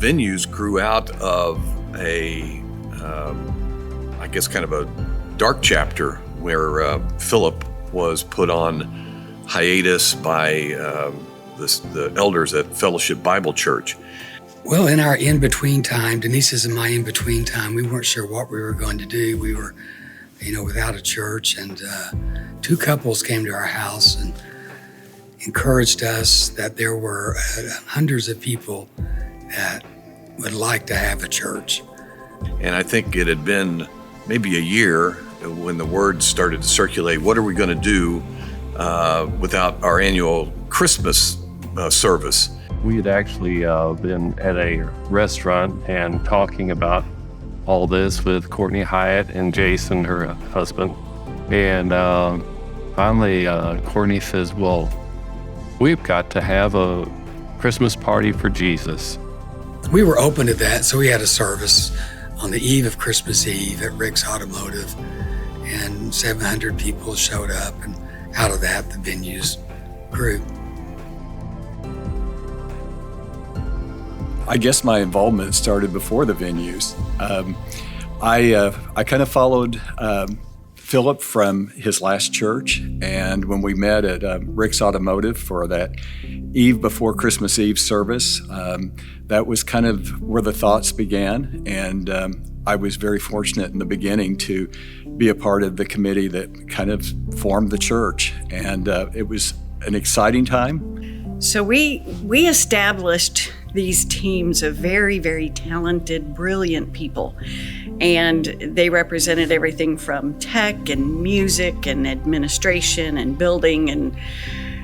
venues grew out of I guess kind of a dark chapter where Philip was put on hiatus by the elders at Fellowship Bible Church. Well, in our in-between time, Denise's and my in-between time, we weren't sure what we were going to do. We were, without a church, and two couples came to our house and encouraged us that there were hundreds of people that would like to have a church. And I think it had been maybe a year when the word started to circulate, what are we going to do without our annual Christmas service? We had actually been at a restaurant and talking about all this with Courtney Hyatt and Jason, her husband. And finally, Courtney says, well, we've got to have a Christmas party for Jesus. We were open to that, so we had a service on the eve of Christmas Eve at Rick's Automotive, and 700 people showed up, and out of that, the venues grew. I guess my involvement started before the venues. I kind of followed Philip from his last church, and when we met at Rick's Automotive for that eve before Christmas Eve service, that was kind of where the thoughts began, and I was very fortunate in the beginning to be a part of the committee that kind of formed the church, and it was an exciting time. So we established these teams of very, very talented, brilliant people. And they represented everything from tech and music and administration and building and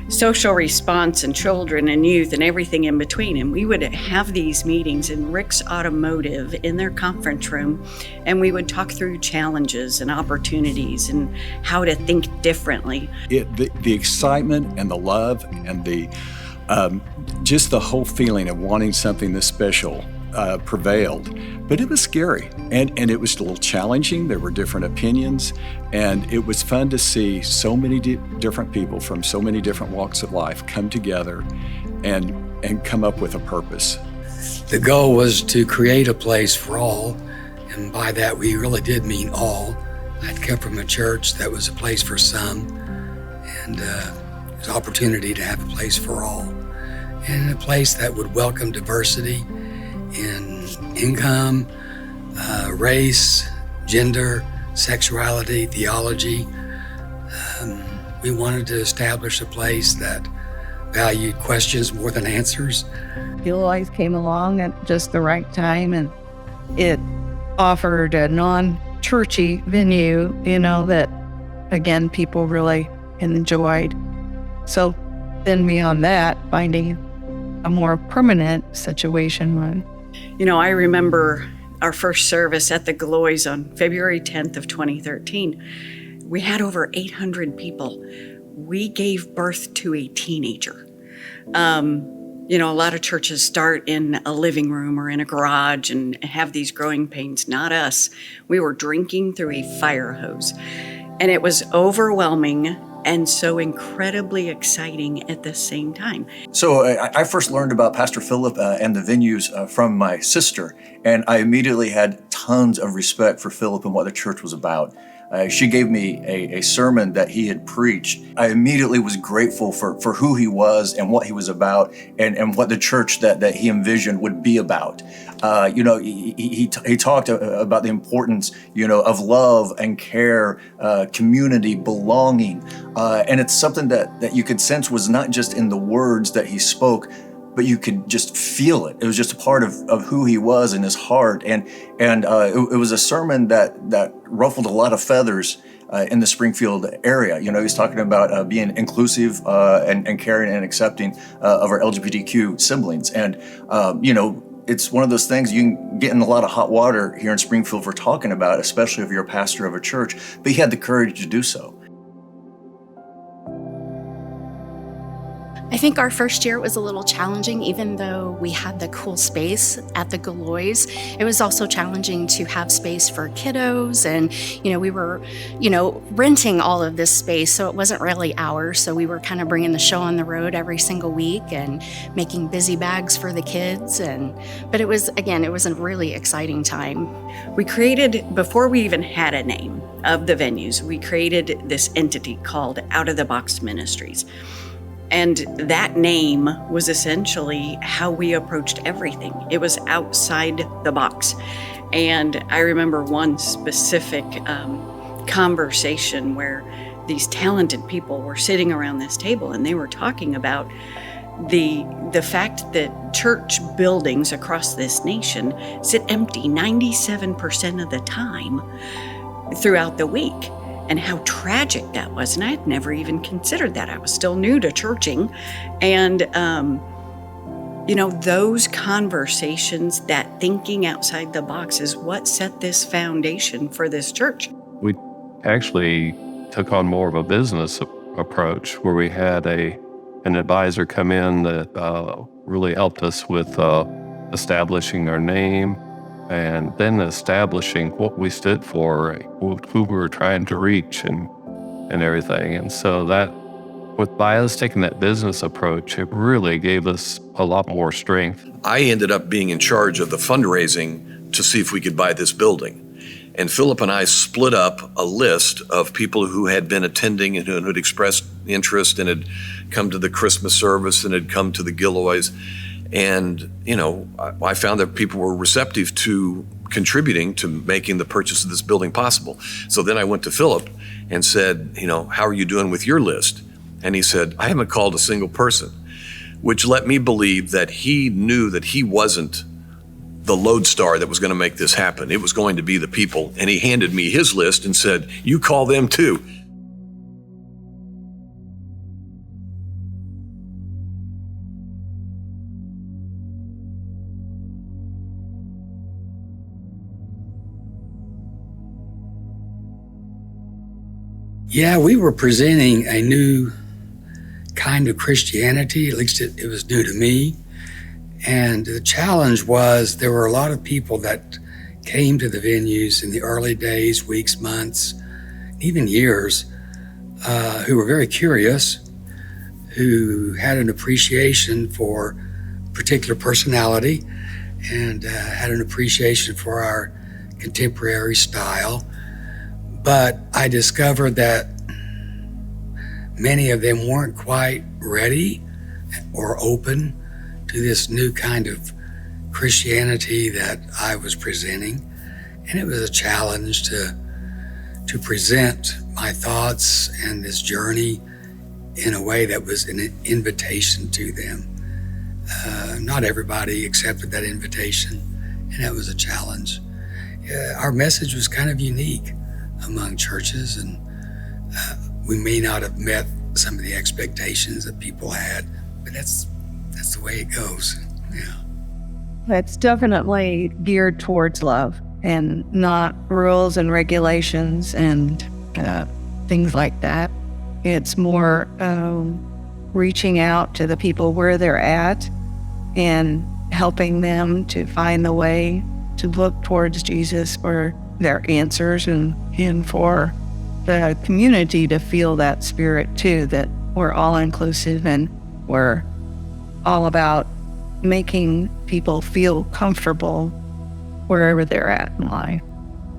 social response and children and youth and everything in between. And we would have these meetings in Rick's Automotive in their conference room, and we would talk through challenges and opportunities and how to think differently. The excitement and the love and the just the whole feeling of wanting something this special prevailed, but it was scary and it was a little challenging. There were different opinions, and it was fun to see so many different people from so many different walks of life come together and come up with a purpose. The goal was to create a place for all, and by that we really did mean all. I'd come from a church that was a place for some, and it was an opportunity to have a place for all, and a place that would welcome diversity in income, race, gender, sexuality, theology. We wanted to establish a place that valued questions more than answers. Bill always came along at just the right time, and it offered a non-churchy venue, that, again, people really enjoyed. So then beyond that, finding a more permanent situation. I remember our first service at the Galois on February 10th of 2013. We had over 800 people. We gave birth to a teenager. A lot of churches start in a living room or in a garage and have these growing pains. Not us. We were drinking through a fire hose. And it was overwhelming and so incredibly exciting at the same time. So I first learned about Pastor Philip and the venues from my sister, and I immediately had tons of respect for Philip and what the church was about. She gave me a sermon that he had preached. I immediately was grateful for who he was and what he was about, and what the church that he envisioned would be about. He talked about the importance, of love and care, community, belonging, and it's something that you could sense was not just in the words that he spoke, but you could just feel it. It was just a part of who he was in his heart. And it was a sermon that ruffled a lot of feathers in the Springfield area. He's talking about being inclusive and caring and accepting of our LGBTQ siblings. And, it's one of those things you can get in a lot of hot water here in Springfield for talking about, especially if you're a pastor of a church, but he had the courage to do so. I think our first year was a little challenging, even though we had the cool space at the Galois. It was also challenging to have space for kiddos, and we were, renting all of this space, so it wasn't really ours. So we were kind of bringing the show on the road every single week and making busy bags for the kids. But it was a really exciting time. We created, before we even had a name of the venues, we created this entity called Out of the Box Ministries. And that name was essentially how we approached everything. It was outside the box. And I remember one specific conversation where these talented people were sitting around this table and they were talking about the fact that church buildings across this nation sit empty 97% of the time throughout the week. And how tragic that was. And I had never even considered that. I was still new to churching. And, those conversations, that thinking outside the box is what set this foundation for this church. We actually took on more of a business approach where we had an advisor come in that really helped us with establishing our name, and then establishing what we stood for, who we were trying to reach, and everything. And so by us taking that business approach, it really gave us a lot more strength. I ended up being in charge of the fundraising to see if we could buy this building. And Philip and I split up a list of people who had been attending and who had expressed interest and had come to the Christmas service and had come to the Gilloys. And, I found that people were receptive to contributing to making the purchase of this building possible. So then I went to Philip and said, how are you doing with your list? And he said, I haven't called a single person, which let me believe that he knew that he wasn't the lodestar that was going to make this happen. It was going to be the people. And he handed me his list and said, you call them too. Yeah, we were presenting a new kind of Christianity, at least it was new to me. And the challenge was there were a lot of people that came to the venues in the early days, weeks, months, even years, who were very curious, who had an appreciation for particular personality and had an appreciation for our contemporary style. But I discovered that many of them weren't quite ready or open to this new kind of Christianity that I was presenting. And it was a challenge to present my thoughts and this journey in a way that was an invitation to them. Not everybody accepted that invitation, and that was a challenge. Our message was kind of unique among churches, and we may not have met some of the expectations that people had, but that's the way it goes. Yeah. It's definitely geared towards love and not rules and regulations and things like that. It's more reaching out to the people where they're at and helping them to find the way to look towards Jesus for their answers and for the community to feel that spirit too, that we're all inclusive and we're all about making people feel comfortable wherever they're at in life.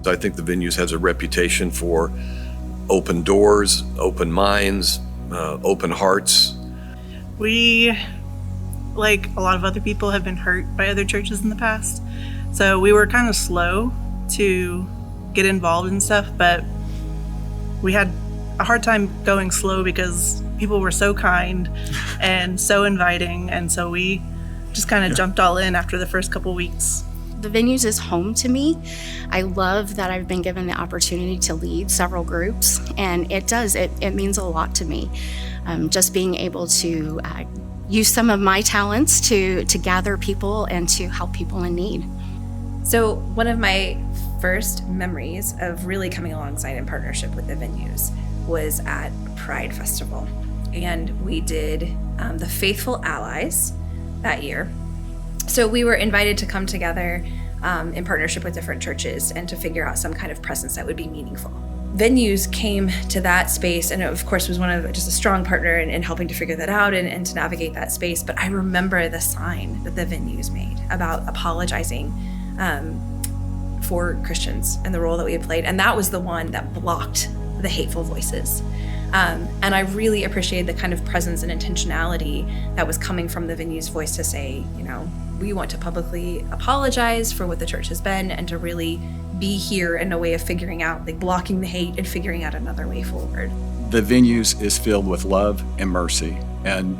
I think the Venues has a reputation for open doors, open minds, open hearts. We, like a lot of other people, have been hurt by other churches in the past. So we were kind of slow to get involved in stuff, but we had a hard time going slow because people were so kind and so inviting, and so we just kind of jumped all in after the first couple weeks. The Venues is home to me. I love that I've been given the opportunity to lead several groups, and it means a lot to me. Just being able to use some of my talents to gather people and to help people in need. So one of my first memories of really coming alongside in partnership with the Venues was at Pride Festival. and we did the Faithful Allies that year. So we were invited to come together in partnership with different churches and to figure out some kind of presence that would be meaningful. Venues came to that space, and it, of course, was one of just a strong partner in helping to figure that out and to navigate that space. But I remember the sign that the Venues made about apologizing for Christians and the role that we had played, and that was the one that blocked the hateful voices. And I really appreciated the kind of presence and intentionality that was coming from the Venues voice to say, we want to publicly apologize for what the church has been and to really be here in a way of figuring out, like blocking the hate and figuring out another way forward. The Venues is filled with love and mercy. And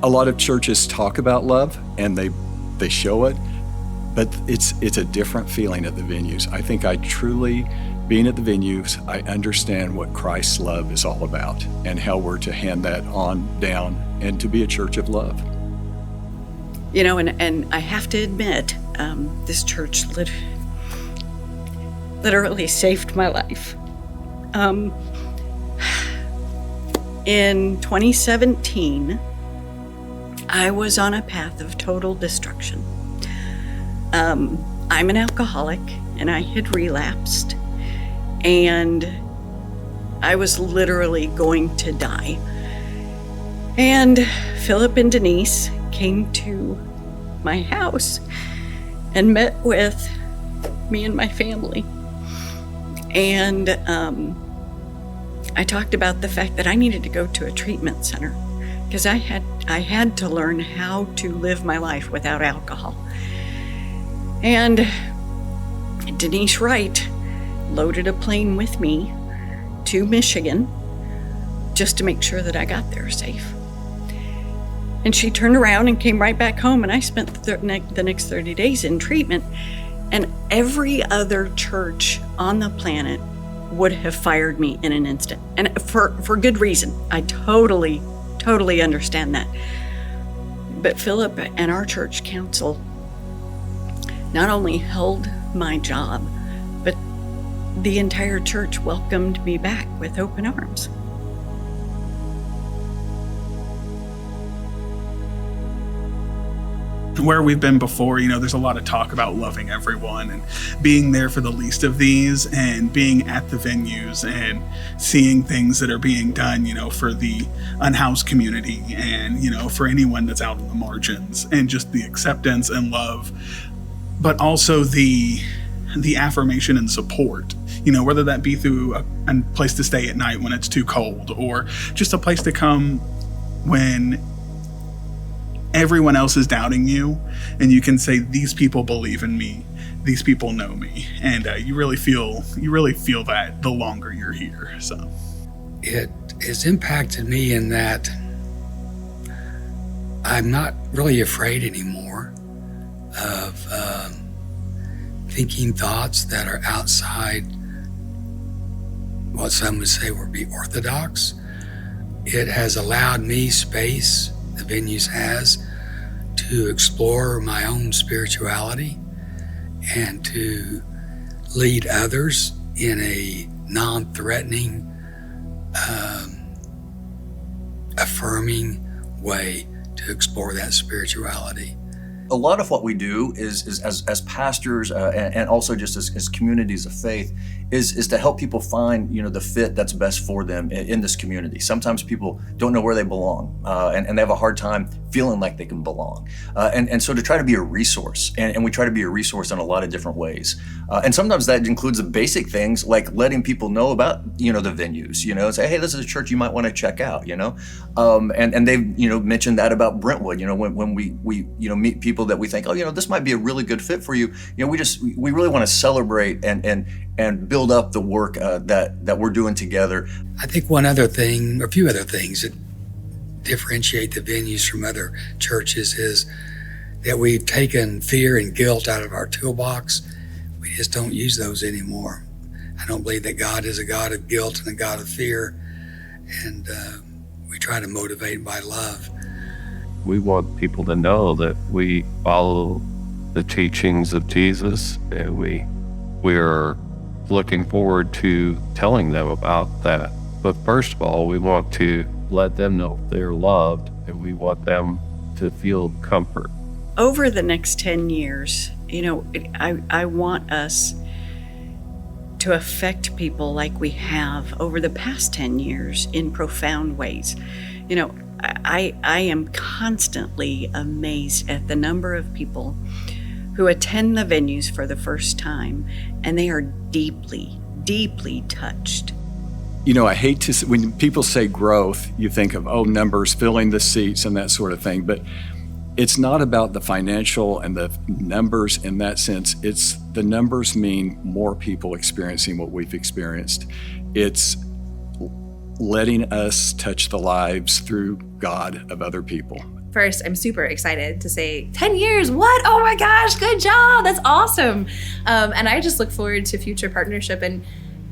a lot of churches talk about love and they show it, but it's a different feeling at the Venues. I think being at the Venues, I understand what Christ's love is all about and how we're to hand that on down and to be a church of love. And I have to admit, this church literally saved my life. In 2017, I was on a path of total destruction. I'm an alcoholic, and I had relapsed, and I was literally going to die. And Philip and Denise came to my house and met with me and my family. And I talked about the fact that I needed to go to a treatment center because I had to learn how to live my life without alcohol. And Denise Wright loaded a plane with me to Michigan just to make sure that I got there safe. And she turned around and came right back home, and I spent the next 30 days in treatment. And every other church on the planet would have fired me in an instant. And for good reason. I totally understand that. But Philip and our church council not only held my job, but the entire church welcomed me back with open arms. Where we've been before, there's a lot of talk about loving everyone and being there for the least of these and being at the Venues and seeing things that are being done, for the unhoused community and, for anyone that's out on the margins, and just the acceptance and love, but also the affirmation and support, whether that be through a place to stay at night when it's too cold, or just a place to come when everyone else is doubting you, and you can say, these people believe in me, these people know me, and you really feel that the longer you're here. So it has impacted me in that I'm not really afraid anymore of thinking thoughts that are outside what some would say would be orthodox. It has allowed me space, the Venues has, to explore my own spirituality and to lead others in a non-threatening, affirming way to explore that spirituality. A lot of what we do is as pastors and also just as communities of faith is to help people find the fit that's best for them in this community. Sometimes people don't know where they belong and they have a hard time feeling like they can belong. And so to try to be a resource, and we try to be a resource in a lot of different ways. And sometimes that includes the basic things like letting people know about the Venues, and say, hey, this is a church you might want to check out, and they've mentioned that about Brentwood, when we meet people that we think, this might be a really good fit for you. We really want to celebrate and build up the work that we're doing together. I think a few other things that differentiate the Venues from other churches is that we've taken fear and guilt out of our toolbox. We just don't use those anymore. I don't believe that God is a God of guilt and a God of fear, and we try to motivate by love. We want people to know that we follow the teachings of Jesus, and we're looking forward to telling them about that. But first of all, we want to let them know they're loved, and we want them to feel comfort. Over the next 10 years, I want us to affect people like we have over the past 10 years in profound ways. I am constantly amazed at the number of people who attend the venues for the first time, and they are deeply, deeply touched. I hate to, when people say growth, you think of, numbers, filling the seats and that sort of thing, but it's not about the financial and the numbers in that sense. It's the numbers mean more people experiencing what we've experienced. It's letting us touch the lives through God of other people. First, I'm super excited to say 10 years. What? Oh my gosh, good job. That's awesome. And I just look forward to future partnership. And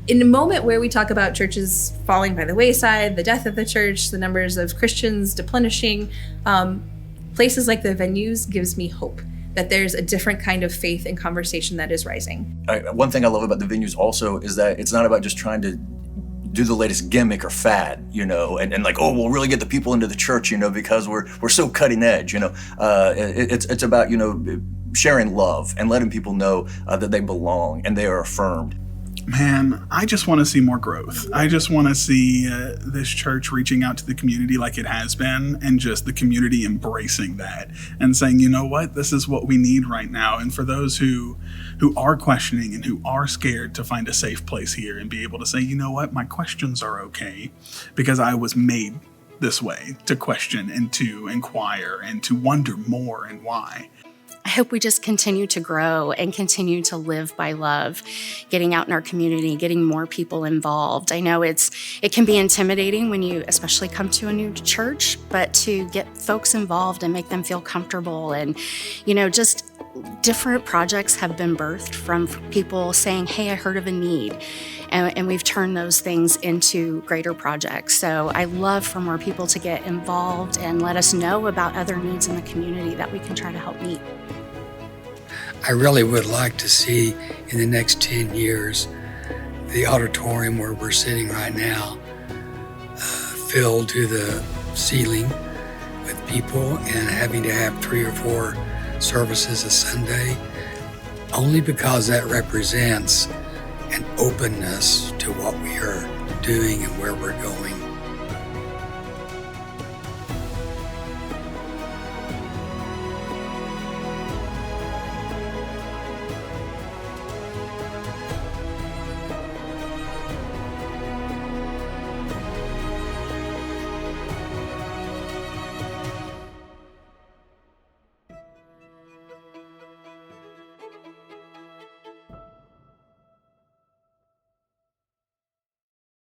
in a moment where we talk about churches falling by the wayside, the death of the church, the numbers of Christians deplenishing, places like the venues gives me hope that there's a different kind of faith and conversation that is rising. One thing I love about the venues also is that it's not about just trying to do the latest gimmick or fad, and like, we'll really get the people into the church, because we're so cutting edge, it's about, sharing love and letting people know that they belong and they are affirmed. Man, I just want to see more growth. I just want to see this church reaching out to the community like it has been, and just the community embracing that and saying, you know what, this is what we need right now. And for those who are questioning and who are scared, to find a safe place here and be able to say, you know what, my questions are okay because I was made this way, to question and to inquire and to wonder more and why. I hope we just continue to grow and continue to live by love, getting out in our community, getting more people involved. I know it can be intimidating when you especially come to a new church, but to get folks involved and make them feel comfortable, and just different projects have been birthed from people saying, hey, I heard of a need. And we've turned those things into greater projects. So I love for more people to get involved and let us know about other needs in the community that we can try to help meet. I really would like to see in the next 10 years the auditorium where we're sitting right now filled to the ceiling with people, and having to have 3 or 4 services a Sunday, only because that represents an openness to what we are doing and where we're going.